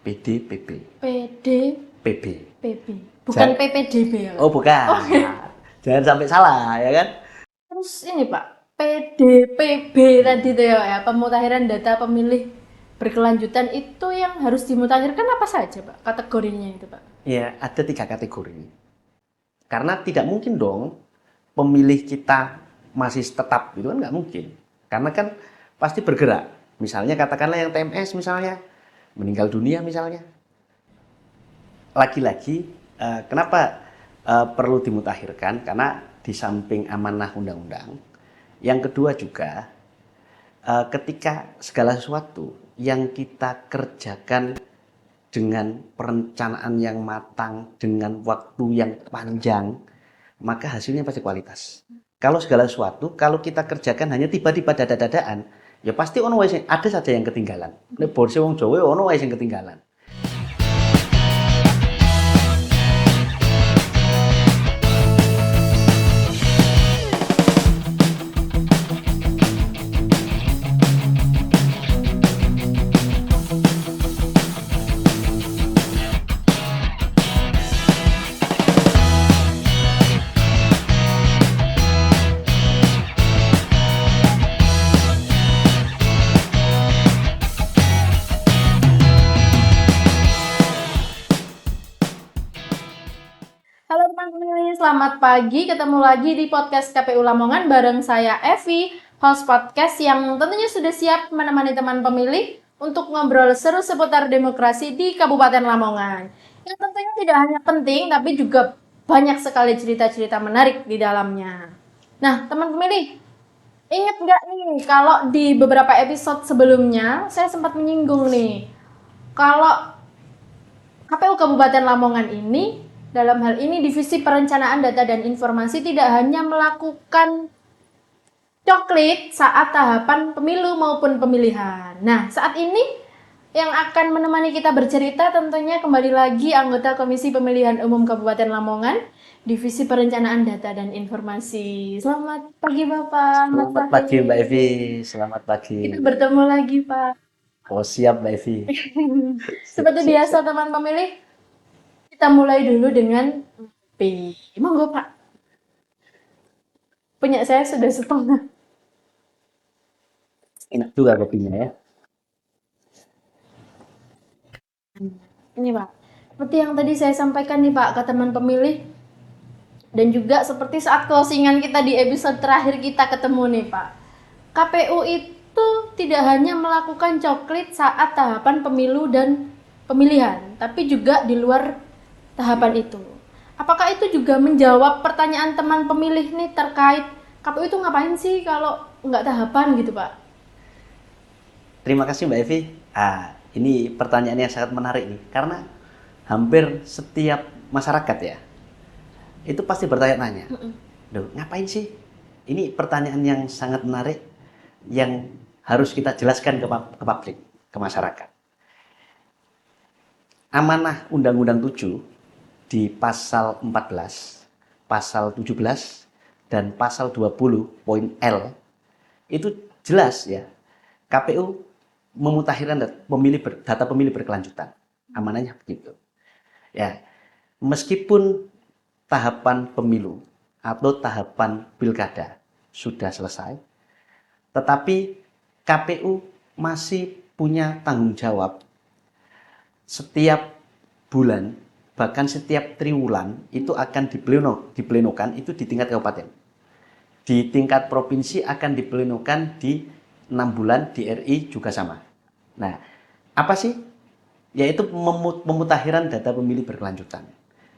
PDPB. PDPB. PB. Bukan PPDB ya? Oh, bukan. Okay. Jangan sampai salah, ya kan? Terus ini Pak, PDPB tadi itu ya, pemutahiran data pemilih berkelanjutan itu yang harus dimutakhirkan apa saja Pak? Kategorinya itu Pak? Ya, ada 3 kategori. Karena tidak mungkin dong pemilih kita masih tetap, itu kan nggak mungkin. Karena kan pasti bergerak. Misalnya katakanlah yang TMS misalnya, meninggal dunia misalnya. Lagi-lagi, kenapa perlu dimutakhirkan? Karena di samping amanah undang-undang, yang kedua juga, ketika segala sesuatu yang kita kerjakan dengan perencanaan yang matang, dengan waktu yang panjang, maka hasilnya pasti kualitas. Kalau segala sesuatu, kalau kita kerjakan hanya tiba-tiba dada-dadaan, ya pasti ono wae ada saja yang ketinggalan. Nek borse wong Jawa ono wae sing ketinggalan. Halo teman-teman, selamat pagi. Ketemu lagi di podcast KPU Lamongan bareng saya Evi, host podcast yang tentunya sudah siap menemani teman pemilih untuk ngobrol seru seputar demokrasi di Kabupaten Lamongan. Yang tentunya tidak hanya penting, tapi juga banyak sekali cerita-cerita menarik di dalamnya. Nah, teman pemilih, ingat nggak nih kalau di beberapa episode sebelumnya saya sempat menyinggung nih, kalau KPU Kabupaten Lamongan ini dalam hal ini Divisi Perencanaan Data dan Informasi tidak hanya melakukan coklit saat tahapan pemilu maupun pemilihan. Nah, saat ini yang akan menemani kita bercerita tentunya kembali lagi anggota Komisi Pemilihan Umum Kabupaten Lamongan, Divisi Perencanaan Data dan Informasi. Selamat pagi Bapak. Selamat pagi Mbak Evi, selamat pagi. Kita bertemu lagi Pak. Oh siap Mbak Evi. Seperti biasa teman pemilih, kita mulai dulu dengan P. Monggo Pak. Punya saya sudah setengah. Enak juga kopinya ya. Ini Pak, seperti yang tadi saya sampaikan nih Pak ke teman pemilih, dan juga seperti saat closingan kita di episode terakhir kita ketemu nih Pak, KPU itu tidak hanya melakukan coklit saat tahapan pemilu dan pemilihan, tapi juga di luar tahapan itu. Apakah itu juga menjawab pertanyaan teman pemilih nih terkait KPU itu ngapain sih kalau nggak tahapan gitu Pak? Terima kasih Mbak Evi. Ini pertanyaan yang sangat menarik nih, karena hampir setiap masyarakat ya, itu pasti bertanya-tanya, "Duh, ngapain sih?" Ini pertanyaan yang sangat menarik, yang harus kita jelaskan ke publik, ke masyarakat. Amanah Undang-Undang 7 di pasal 14, pasal 17, dan pasal 20 poin L, itu jelas ya, KPU memutakhirkan data pemilih berkelanjutan. Amanahnya begitu. Ya, meskipun tahapan pemilu atau tahapan pilkada sudah selesai, tetapi KPU masih punya tanggung jawab setiap bulan, bahkan setiap triwulan itu akan diplenokan itu di tingkat kabupaten. Di tingkat provinsi akan diplenokan di 6 bulan, di RI juga sama. Nah, apa sih? Yaitu pemutakhiran data pemilih berkelanjutan,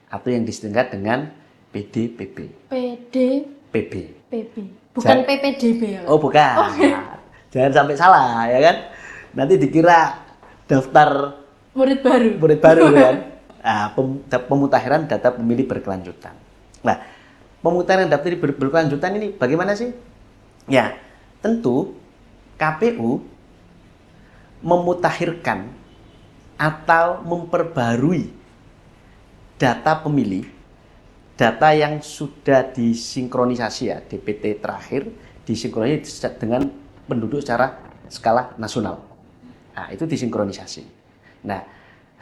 atau yang disingkat dengan PDPB. PDPB. PB. Bukan PPDB ya? Oh, bukan. Okay. Jangan sampai salah ya kan? Nanti dikira daftar murid baru kan? Nah, pemutakhiran data pemilih berkelanjutan. Nah, pemutakhiran data pemilih berkelanjutan ini bagaimana sih? Ya, tentu KPU memutakhirkan atau memperbarui data pemilih, data yang sudah disinkronisasi ya, DPT terakhir disinkronisasi dengan penduduk secara skala nasional. Nah, itu disinkronisasi. Nah,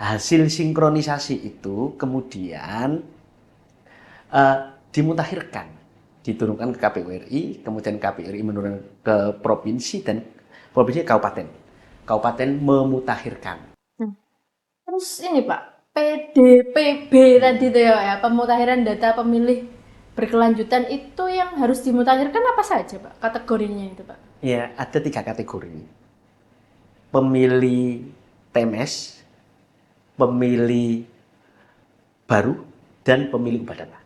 hasil sinkronisasi itu kemudian dimutakhirkan, diturunkan ke KPU RI, kemudian KPU RI menurunkan ke provinsi dan provinsi kabupaten. Kabupaten memutakhirkan. Terus ini Pak, PDPB tadi itu ya, pemutakhiran data pemilih berkelanjutan itu yang harus dimutakhirkan apa saja Pak? Kategorinya itu Pak? Ya, ada 3 kategori. Pemilih TMS, pemilih baru, dan pemilih ubah data.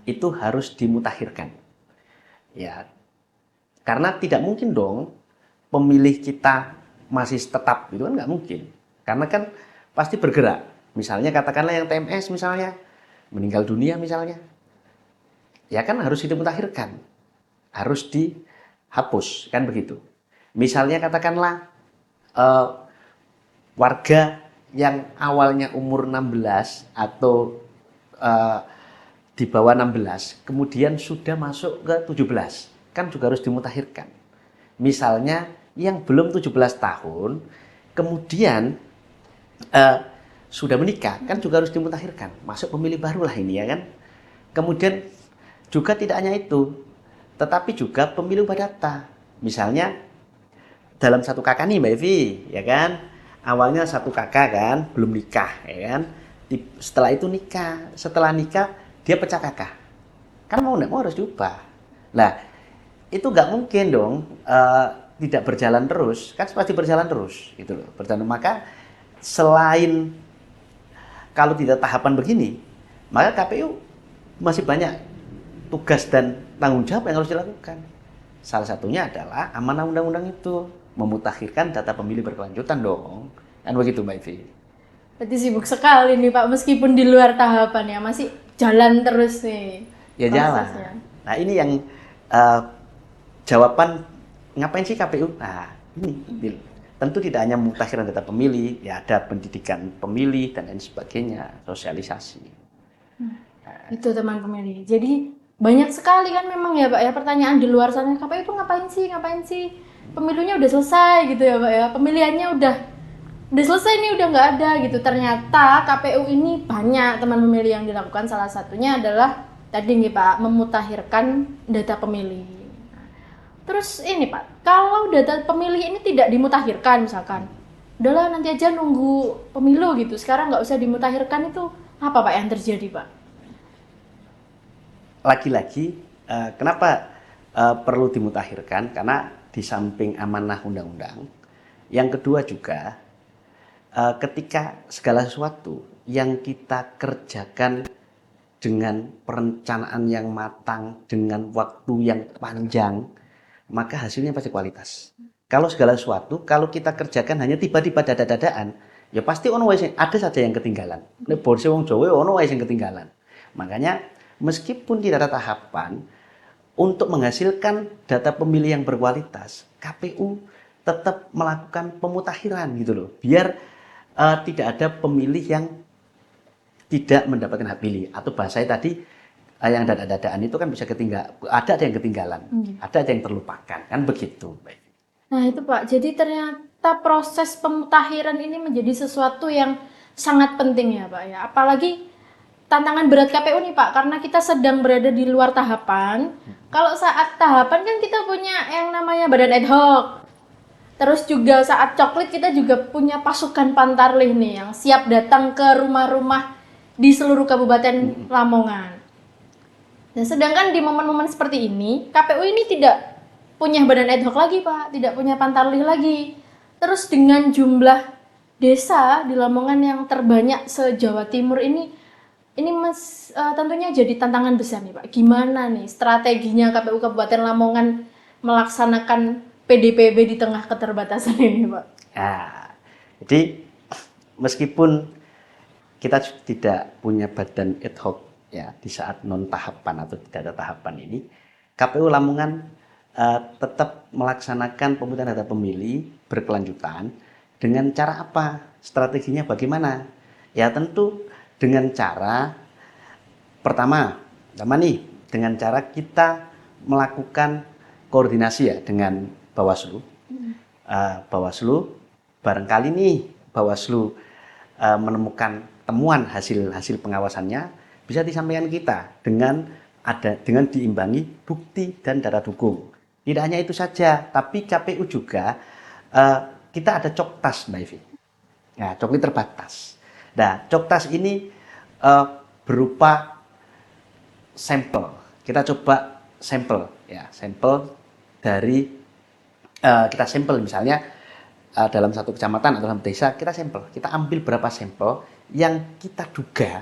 Itu harus dimutakhirkan. Ya, karena tidak mungkin dong pemilih kita masih tetap, itu kan nggak mungkin. Karena kan pasti bergerak. Misalnya katakanlah yang TMS misalnya meninggal dunia misalnya, ya kan harus dimutakhirkan, harus dihapus kan begitu. Misalnya katakanlah warga yang awalnya umur 16 atau di bawah 16, kemudian sudah masuk ke 17, kan juga harus dimutakhirkan. Misalnya yang belum 17 tahun, kemudian sudah menikah, kan juga harus dimutakhirkan. Masuk pemilih baru lah ini ya kan. Kemudian juga tidak hanya itu, tetapi juga pemilih ubah data. Misalnya dalam satu kakak nih Mbak Evi, ya kan. Awalnya satu kakak kan, belum nikah ya kan. Setelah itu nikah, setelah nikah dia pecah kakak, kan mau nggak mau harus diubah. Nah itu nggak mungkin dong tidak berjalan terus, kan pasti berjalan terus gitu loh, berjalan. Maka selain kalau tidak tahapan begini, maka KPU masih banyak tugas dan tanggung jawab yang harus dilakukan. Salah satunya adalah amanah undang-undang itu, memutakhirkan data pemilih berkelanjutan dong, kan begitu Mbak Ivi. Berarti sibuk sekali nih Pak, meskipun di luar tahapan ya, masih jalan terus nih ya prosesnya. Jalan. Nah ini yang jawaban ngapain sih KPU? Nah ini tentu tidak hanya memutakhirkan data pemilih, ya ada pendidikan pemilih dan lain sebagainya, sosialisasi. Itu teman pemilih. Jadi banyak sekali kan memang ya Pak ya pertanyaan di luar sana, KPU itu ngapain sih? Pemilunya udah selesai gitu ya Pak ya, pemilihannya udah selesai nih, udah nggak ada gitu. Ternyata KPU ini banyak teman pemilih yang dilakukan, salah satunya adalah tadi nih Pak, memutakhirkan data pemilih. Terus ini Pak, kalau data pemilih ini tidak dimutakhirkan misalkan, udahlah nanti aja nunggu pemilu gitu, sekarang nggak usah dimutakhirkan, itu apa Pak yang terjadi Pak? Lagi-lagi kenapa perlu dimutakhirkan? Karena di samping amanah undang-undang, yang kedua juga ketika segala sesuatu yang kita kerjakan dengan perencanaan yang matang, dengan waktu yang panjang, maka hasilnya pasti kualitas. Kalau segala sesuatu, kalau kita kerjakan hanya tiba-tiba dada-dadaan, ya pasti ada saja yang ketinggalan. Nek borse wong Jawa ono wae sing ketinggalan. Makanya meskipun tidak ada tahapan untuk menghasilkan data pemilih yang berkualitas, KPU tetap melakukan pemutakhiran gitu loh, biar tidak ada pemilih yang tidak mendapatkan hak pilih, atau bahasanya tadi yang dada-dadaan itu kan bisa ada yang ketinggalan, ada yang terlupakan, kan begitu. Nah itu Pak, jadi ternyata proses pemutakhiran ini menjadi sesuatu yang sangat penting ya Pak ya, apalagi tantangan berat KPU nih Pak, karena kita sedang berada di luar tahapan. Kalau saat tahapan kan kita punya yang namanya badan ad hoc. Terus juga saat coklit kita juga punya pasukan Pantarlih nih yang siap datang ke rumah-rumah di seluruh Kabupaten Lamongan. Nah, sedangkan di momen-momen seperti ini, KPU ini tidak punya badan ad hoc lagi Pak, tidak punya Pantarlih lagi. Terus dengan jumlah desa di Lamongan yang terbanyak se-Jawa Timur ini tentunya jadi tantangan besar nih Pak. Gimana nih strateginya KPU Kabupaten Lamongan melaksanakan PDPB di tengah keterbatasan ini Pak? Nah, jadi meskipun kita tidak punya badan ad hoc ya di saat non tahapan atau tidak ada tahapan ini, KPU Lamongan tetap melaksanakan pemungutan data pemilih berkelanjutan dengan cara apa? Strateginya bagaimana? Ya tentu dengan cara pertama nih dengan cara kita melakukan koordinasi ya dengan Bawaslu. Bawaslu barangkali nih Bawaslu menemukan temuan hasil pengawasannya bisa disampaikan kita dengan diimbangi bukti dan data dukung. Tidak hanya itu saja, tapi KPU juga kita ada coktas, Mbak Evi. Nah, coklit terbatas. Nah, coktas ini berupa sampel. Kita coba sampel, ya, sampel dari kita sampel misalnya dalam satu kecamatan atau dalam desa kita sampel. Kita ambil berapa sampel yang kita duga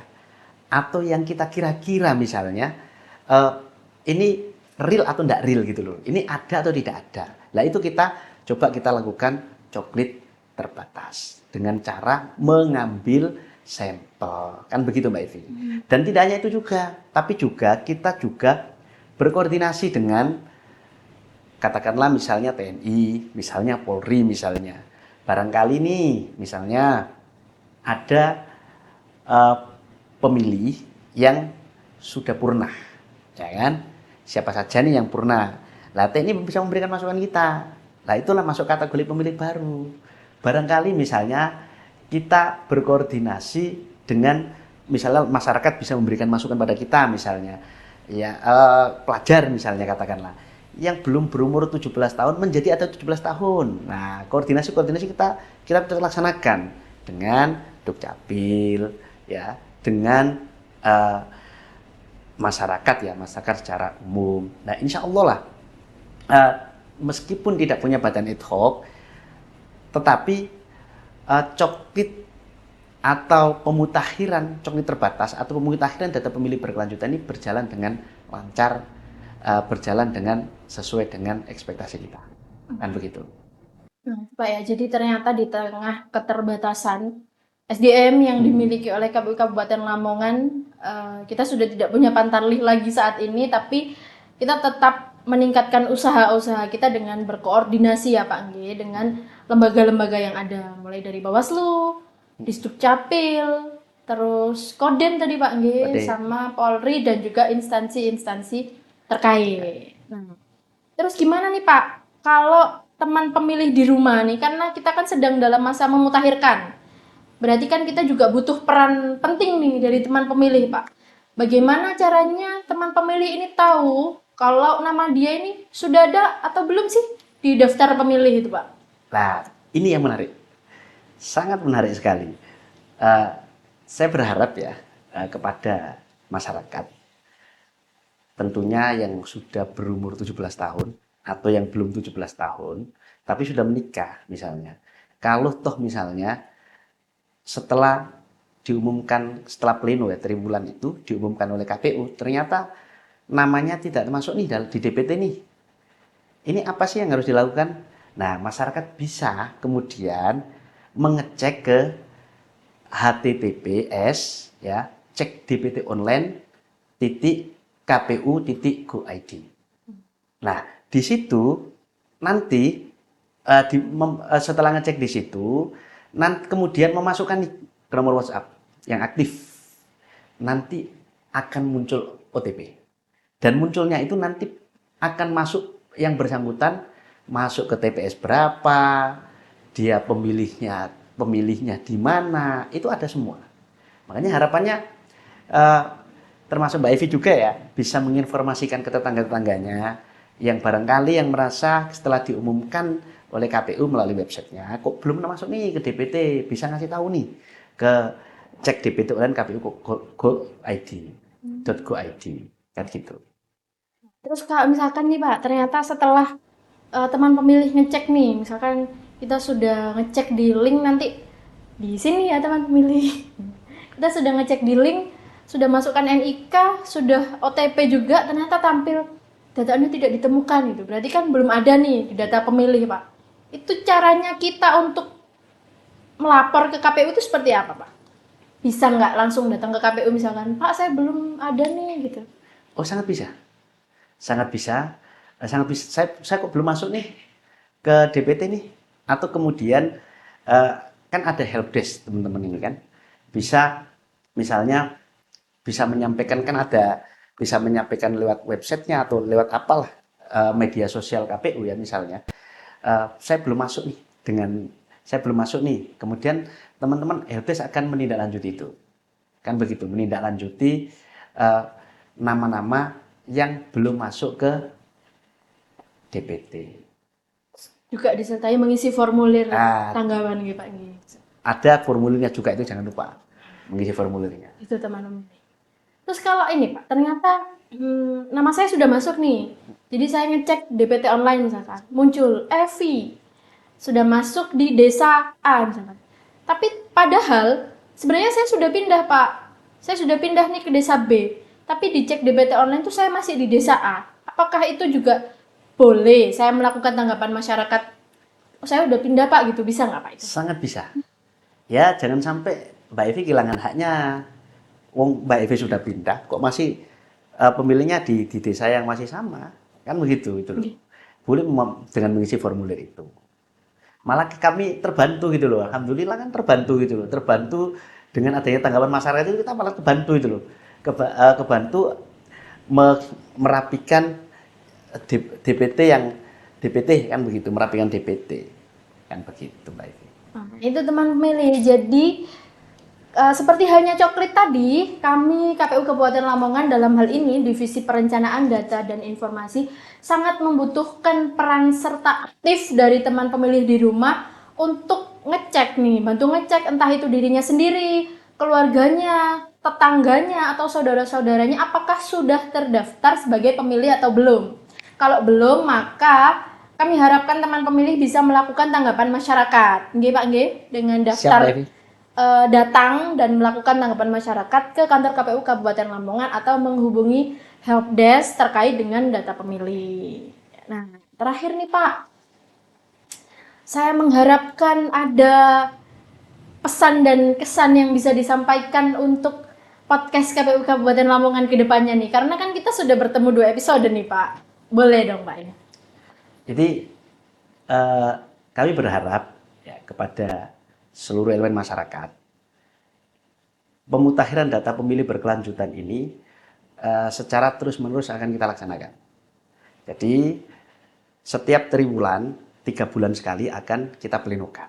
atau yang kita kira-kira misalnya ini real atau tidak real gitu loh. Ini ada atau tidak ada. Nah itu kita coba kita lakukan coklit terbatas dengan cara mengambil sampel. Kan begitu Mbak Evi. Dan tidak hanya itu juga, tapi juga kita juga berkoordinasi dengan katakanlah misalnya TNI, misalnya Polri misalnya. Barangkali nih misalnya ada pemilih yang sudah purna, ya kan? Siapa saja nih yang purna. Lah TNI bisa memberikan masukan kita. Lah itulah masuk kategori pemilih baru. Barangkali misalnya kita berkoordinasi dengan misalnya masyarakat bisa memberikan masukan pada kita misalnya. Ya, pelajar misalnya katakanlah yang belum berumur 17 tahun menjadi ada 17 tahun. Nah, koordinasi kita laksanakan dengan Dukcapil ya, dengan masyarakat secara umum. Nah, insya Allah lah, meskipun tidak punya badan ad hoc, tetapi coklit atau pemutakhiran coklit terbatas atau pemutakhiran data pemilih berkelanjutan ini berjalan dengan lancar, berjalan dengan sesuai dengan ekspektasi kita. Kan begitu. Nah, Pak ya, jadi ternyata di tengah keterbatasan SDM yang dimiliki oleh KPU Kabupaten Lamongan, kita sudah tidak punya pantarlih lagi saat ini, tapi kita tetap meningkatkan usaha-usaha kita dengan berkoordinasi ya Pak Nggih, dengan lembaga-lembaga yang ada, mulai dari Bawaslu, Disdukcapil, terus Kodem tadi Pak Nggih, sama Polri dan juga instansi-instansi terkait. Nah, terus gimana nih Pak, kalau teman pemilih di rumah nih, karena kita kan sedang dalam masa memutakhirkan. Berarti kan kita juga butuh peran penting nih dari teman pemilih, Pak. Bagaimana caranya teman pemilih ini tahu kalau nama dia ini sudah ada atau belum sih di daftar pemilih itu, Pak? Nah, ini yang menarik. Sangat menarik sekali. Saya berharap ya kepada masyarakat, tentunya yang sudah berumur 17 tahun atau yang belum 17 tahun, tapi sudah menikah misalnya. Kalau toh misalnya setelah pleno ya triwulan itu diumumkan oleh KPU ternyata namanya tidak termasuk nih di DPT nih. Ini apa sih yang harus dilakukan? Nah, masyarakat bisa kemudian mengecek ke https ya, cek DPT online .kpu.go.id. Nah, di situ nanti setelah ngecek di situ nanti kemudian memasukkan ke nomor WhatsApp yang aktif, nanti akan muncul OTP. Dan munculnya itu nanti akan masuk yang bersangkutan, masuk ke TPS berapa, dia pemilihnya di mana, itu ada semua. Makanya harapannya termasuk Mbak Evi juga ya, bisa menginformasikan ke tetangga-tetangganya yang barangkali yang merasa setelah diumumkan oleh KPU melalui websitenya, kok belum masuk nih ke DPT, bisa ngasih tahu nih ke cek DPT online kpu.go.id, kan gitu. Terus kalau misalkan nih Pak, ternyata setelah teman pemilih ngecek nih, misalkan kita sudah ngecek di link nanti di sini ya teman pemilih, kita sudah ngecek di link, sudah masukkan NIK, sudah OTP juga, ternyata tampil datanya tidak ditemukan itu, berarti kan belum ada nih di data pemilih Pak. Itu caranya kita untuk melapor ke KPU itu seperti apa Pak? Bisa nggak langsung datang ke KPU misalkan, Pak saya belum ada nih gitu? Oh sangat bisa, sangat bisa. Saya kok belum masuk nih ke DPT nih, atau kemudian kan ada helpdesk teman-teman ini kan, bisa misalnya bisa menyampaikan bisa menyampaikan lewat websitenya atau lewat media sosial KPU ya misalnya. Saya belum masuk nih dengan saya belum masuk nih. Kemudian teman-teman helpdesk akan menindaklanjuti itu. Kan begitu, menindaklanjuti nama-nama yang belum masuk ke DPT. Juga disertai mengisi formulir Ah, tanggapan gitu Pak nggih. ada formulirnya juga itu, jangan lupa mengisi formulirnya. Itu teman-teman. Terus kalau ini Pak, ternyata nama saya sudah masuk nih. Jadi saya ngecek DPT online misalkan, muncul Evi sudah masuk di desa A misalkan. Tapi padahal sebenarnya saya sudah pindah Pak. Saya sudah pindah nih ke desa B. Tapi dicek DPT online tuh saya masih di desa A. Apakah itu juga boleh saya melakukan tanggapan masyarakat? Oh, saya udah pindah Pak gitu, bisa nggak Pak itu? Sangat bisa. Ya, jangan sampai Mbak Evi kehilangan haknya. Wong Mbak Evi sudah pindah, kok masih pemilihnya di desa yang masih sama, kan begitu itu loh. Boleh dengan mengisi formulir itu. Malah kami terbantu gitu loh, alhamdulillah kan terbantu gitu loh, terbantu dengan adanya tanggapan masyarakat itu kita malah terbantu itu loh, kebantu merapikan DPT yang DPT kan begitu, merapikan DPT kan begitu Mbak Evi. Itu teman pemilih. Jadi seperti halnya coklit tadi, kami KPU Kabupaten Lamongan dalam hal ini Divisi Perencanaan Data dan Informasi sangat membutuhkan peran serta aktif dari teman pemilih di rumah untuk ngecek nih, bantu ngecek entah itu dirinya sendiri, keluarganya, tetangganya atau saudara-saudaranya apakah sudah terdaftar sebagai pemilih atau belum. Kalau belum, maka kami harapkan teman pemilih bisa melakukan tanggapan masyarakat. Nggih Pak nggih, dengan daftar datang dan melakukan tanggapan masyarakat ke kantor KPU Kabupaten Lamongan atau menghubungi helpdesk terkait dengan data pemilih. Nah, terakhir nih Pak, saya mengharapkan ada pesan dan kesan yang bisa disampaikan untuk podcast KPU Kabupaten Lamongan ke depannya nih, karena kan kita sudah bertemu 2 episode nih Pak. Boleh dong Pak ya. Jadi kami berharap ya, kepada seluruh elemen masyarakat, pemutakhiran data pemilih berkelanjutan ini secara terus-menerus akan kita laksanakan. Jadi setiap triwulan 3 bulan sekali akan kita plenokan.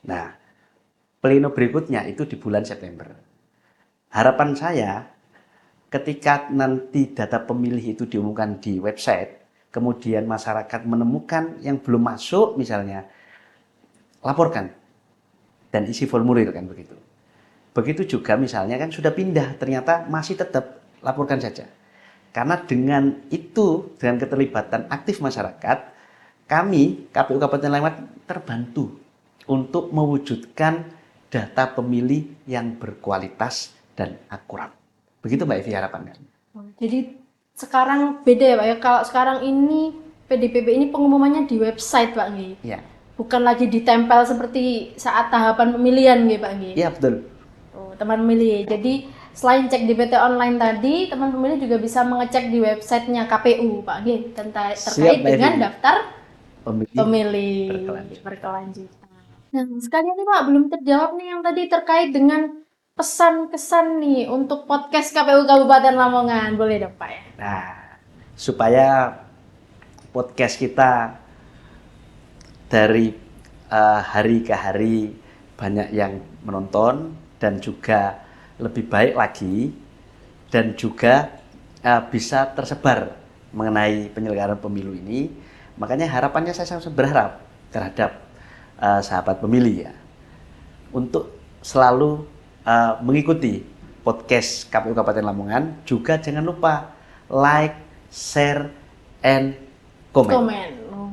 Nah, pleno berikutnya itu di bulan September. Harapan saya ketika nanti data pemilih itu diumumkan di website, kemudian masyarakat menemukan yang belum masuk misalnya, laporkan dan isi formulir kan begitu. Begitu juga misalnya kan sudah pindah ternyata masih tetap laporkan saja. Karena dengan itu, dengan keterlibatan aktif masyarakat, kami KPU Kabupaten Lamongan terbantu untuk mewujudkan data pemilih yang berkualitas dan akurat. Begitu Mbak Evi harapannya. Jadi sekarang beda ya Pak ya, kalau sekarang ini PDPP ini pengumumannya di website Pak nggih. Iya. Bukan lagi ditempel seperti saat tahapan pemilihan nggih Pak nggih. Iya betul. Oh, teman pemilih. Jadi selain cek DPT online tadi, teman pemilih juga bisa mengecek di websitenya KPU Pak nggih terkait dengan daftar pemilih berkelanjutan. Nah, sekalian nih Pak, belum terjawab nih yang tadi terkait dengan pesan-kesan nih untuk podcast KPU Kabupaten Lamongan. Boleh dong Pak ya? Nah, supaya podcast kita dari hari ke hari banyak yang menonton dan juga lebih baik lagi dan juga bisa tersebar mengenai penyelenggaraan pemilu ini, makanya harapannya saya sangat berharap terhadap sahabat pemilih ya untuk selalu mengikuti podcast KPU Kabupaten Lamongan. Juga jangan lupa like, share, and comment. Oh,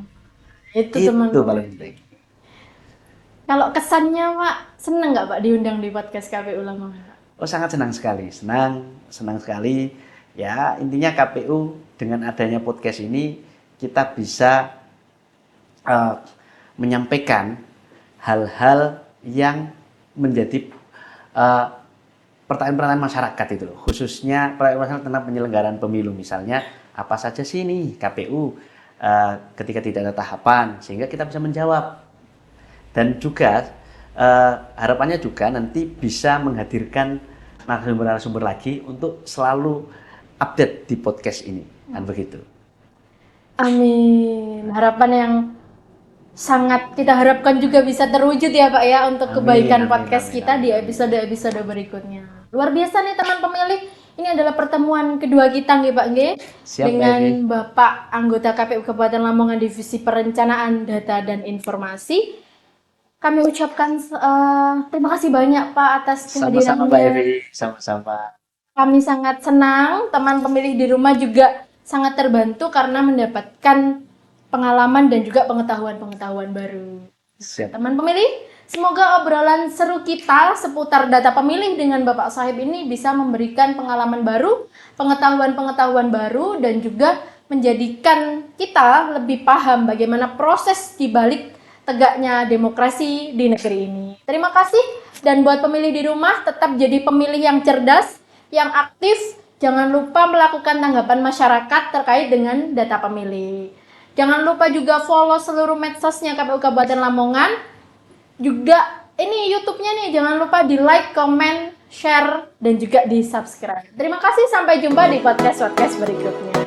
itu teman-teman. Paling penting. Kalau kesannya Pak, seneng nggak Pak diundang di podcast KPU Lamongan? Oh sangat senang sekali, senang sekali. Ya intinya KPU dengan adanya podcast ini kita bisa menyampaikan hal-hal yang menjadi pertanyaan-pertanyaan masyarakat itu loh, khususnya pertanyaan masyarakat tentang penyelenggaraan pemilu, misalnya apa saja sih nih KPU ketika tidak ada tahapan, sehingga kita bisa menjawab. Dan juga harapannya juga nanti bisa menghadirkan narasumber lagi untuk selalu update di podcast ini, kan begitu. Amin. Harapan yang sangat kita harapkan juga bisa terwujud ya Pak ya untuk Amin, kebaikan amin, podcast amin, kita amin. di episode-episode berikutnya. Luar biasa nih teman pemilih. Ini adalah pertemuan kedua kita nggih Pak nggih Siap, dengan Mbak Evi. Bapak anggota KPU Kabupaten Lamongan Divisi Perencanaan Data dan Informasi. Kami ucapkan terima kasih banyak Pak atas Sama-sama Mbak kehadirannya. Evi, sama-sama. Kami sangat senang, teman pemilih di rumah juga sangat terbantu karena mendapatkan pengalaman dan juga pengetahuan-pengetahuan baru. Siap. Teman pemilih, semoga obrolan seru kita seputar data pemilih dengan Bapak Sahib ini bisa memberikan pengalaman baru, pengetahuan-pengetahuan baru, dan juga menjadikan kita lebih paham bagaimana proses di balik tegaknya demokrasi di negeri ini. Terima kasih, dan buat pemilih di rumah tetap jadi pemilih yang cerdas, yang aktif. Jangan lupa melakukan tanggapan masyarakat terkait dengan data pemilih. Jangan lupa juga follow seluruh medsosnya KPU Kabupaten Lamongan. Juga ini YouTube-nya nih, jangan lupa di like, comment, share, dan juga di subscribe. Terima kasih, sampai jumpa di podcast berikutnya.